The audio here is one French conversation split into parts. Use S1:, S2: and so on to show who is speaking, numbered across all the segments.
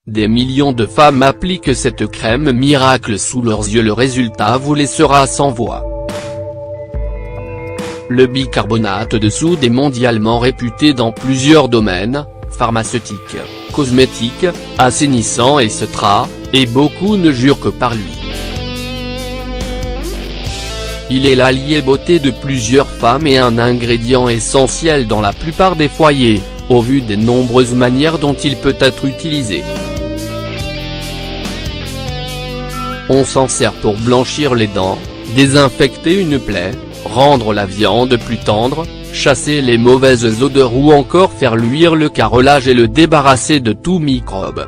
S1: Des millions de femmes appliquent cette crème miracle sous leurs yeux, le résultat vous laissera sans voix. Le bicarbonate de soude est mondialement réputé dans plusieurs domaines, pharmaceutiques, cosmétiques, assainissants etc., et beaucoup ne jurent que par lui. Il est l'allié beauté de plusieurs femmes et un ingrédient essentiel dans la plupart des foyers, au vu des nombreuses manières dont il peut être utilisé. On s'en sert pour blanchir les dents, désinfecter une plaie, rendre la viande plus tendre, chasser les mauvaises odeurs ou encore faire luire le carrelage et le débarrasser de tout microbe.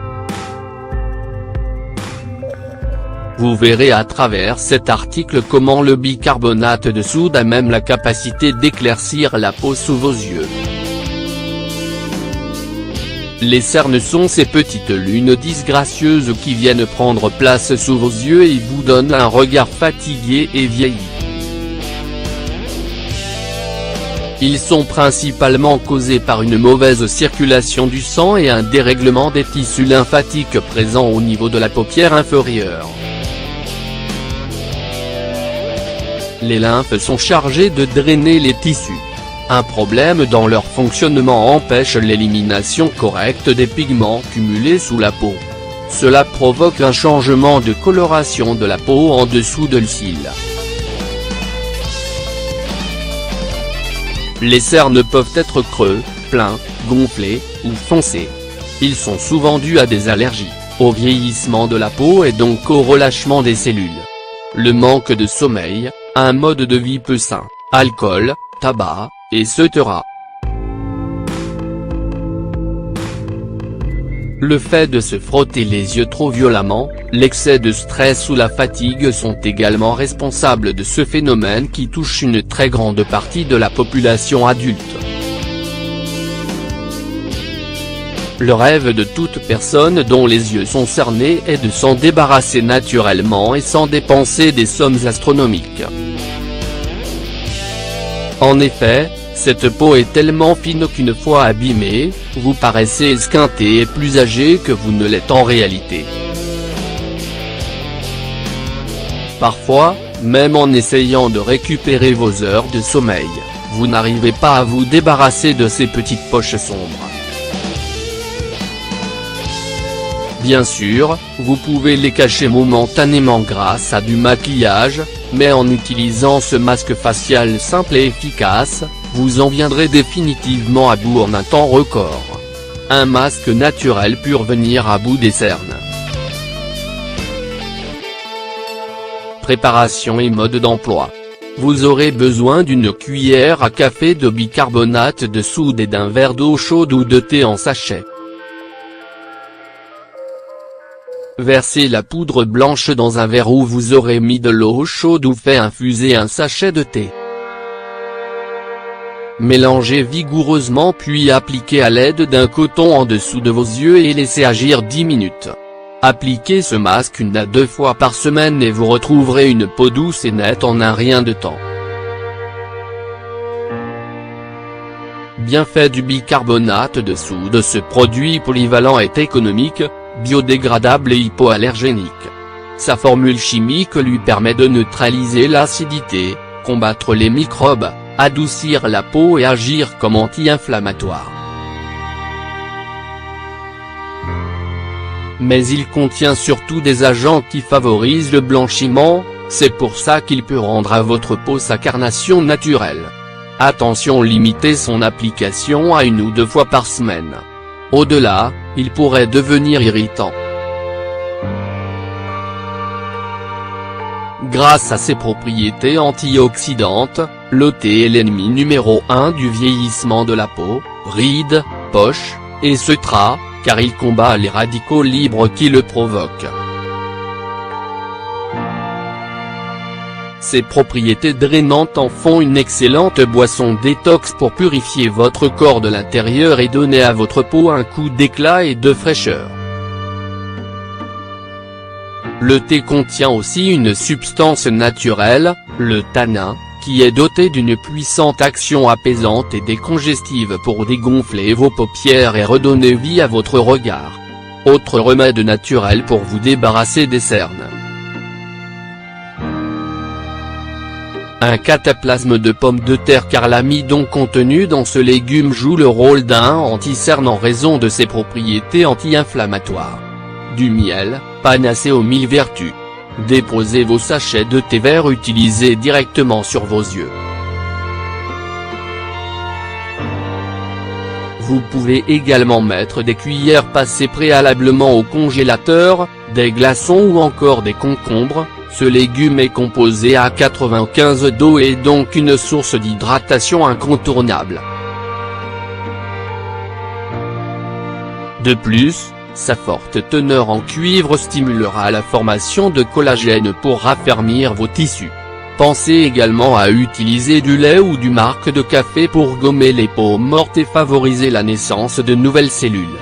S1: Vous verrez à travers cet article comment le bicarbonate de soude a même la capacité d'éclaircir la peau sous vos yeux. Les cernes sont ces petites lunes disgracieuses qui viennent prendre place sous vos yeux et vous donnent un regard fatigué et vieilli. Ils sont principalement causés par une mauvaise circulation du sang et un dérèglement des tissus lymphatiques présents au niveau de la paupière inférieure. Les lymphes sont chargées de drainer les tissus. Un problème dans leur fonctionnement empêche l'élimination correcte des pigments cumulés sous la peau. Cela provoque un changement de coloration de la peau en dessous de cils. Les cernes peuvent être creux, pleins, gonflés, ou foncés. Ils sont souvent dus à des allergies, au vieillissement de la peau et donc au relâchement des cellules. Le manque de sommeil, un mode de vie peu sain, alcool, tabac, etc. Le fait de se frotter les yeux trop violemment, l'excès de stress ou la fatigue sont également responsables de ce phénomène qui touche une très grande partie de la population adulte. Le rêve de toute personne dont les yeux sont cernés est de s'en débarrasser naturellement et sans dépenser des sommes astronomiques. En effet, cette peau est tellement fine qu'une fois abîmée, vous paraissez esquinté et plus âgé que vous ne l'êtes en réalité. Parfois, même en essayant de récupérer vos heures de sommeil, vous n'arrivez pas à vous débarrasser de ces petites poches sombres. Bien sûr, vous pouvez les cacher momentanément grâce à du maquillage, mais en utilisant ce masque facial simple et efficace, vous en viendrez définitivement à bout en un temps record. Un masque naturel pour venir à bout des cernes. Préparation et mode d'emploi. Vous aurez besoin d'une cuillère à café de bicarbonate de soude et d'un verre d'eau chaude ou de thé en sachet. Versez la poudre blanche dans un verre où vous aurez mis de l'eau chaude ou fait infuser un sachet de thé. Mélangez vigoureusement puis appliquez à l'aide d'un coton en dessous de vos yeux et laissez agir 10 minutes. Appliquez ce masque 1 à 2 fois par semaine et vous retrouverez une peau douce et nette en un rien de temps. Bienfait du bicarbonate de soude. Ce produit polyvalent est économique, biodégradable et hypoallergénique. Sa formule chimique lui permet de neutraliser l'acidité, combattre les microbes, adoucir la peau et agir comme anti-inflammatoire. Mais il contient surtout des agents qui favorisent le blanchiment, c'est pour ça qu'il peut rendre à votre peau sa carnation naturelle. Attention, limitez son application à 1 ou 2 fois par semaine. Au-delà, il pourrait devenir irritant. Grâce à ses propriétés antioxydantes, le thé est l'ennemi numéro 1 du vieillissement de la peau, rides, poches, etc., car il combat les radicaux libres qui le provoquent. Ses propriétés drainantes en font une excellente boisson détox pour purifier votre corps de l'intérieur et donner à votre peau un coup d'éclat et de fraîcheur. Le thé contient aussi une substance naturelle, le tanin, qui est doté d'une puissante action apaisante et décongestive pour dégonfler vos paupières et redonner vie à votre regard. Autre remède naturel pour vous débarrasser des cernes. Un cataplasme de pommes de terre, car l'amidon contenu dans ce légume joue le rôle d'un anti-cerne en raison de ses propriétés anti-inflammatoires. Du miel, panacée aux 1000 vertus. Déposez vos sachets de thé vert utilisés directement sur vos yeux. Vous pouvez également mettre des cuillères passées préalablement au congélateur, des glaçons ou encore des concombres. Ce légume est composé à 95 d'eau et donc une source d'hydratation incontournable. De plus, sa forte teneur en cuivre stimulera la formation de collagène pour raffermir vos tissus. Pensez également à utiliser du lait ou du marc de café pour gommer les peaux mortes et favoriser la naissance de nouvelles cellules.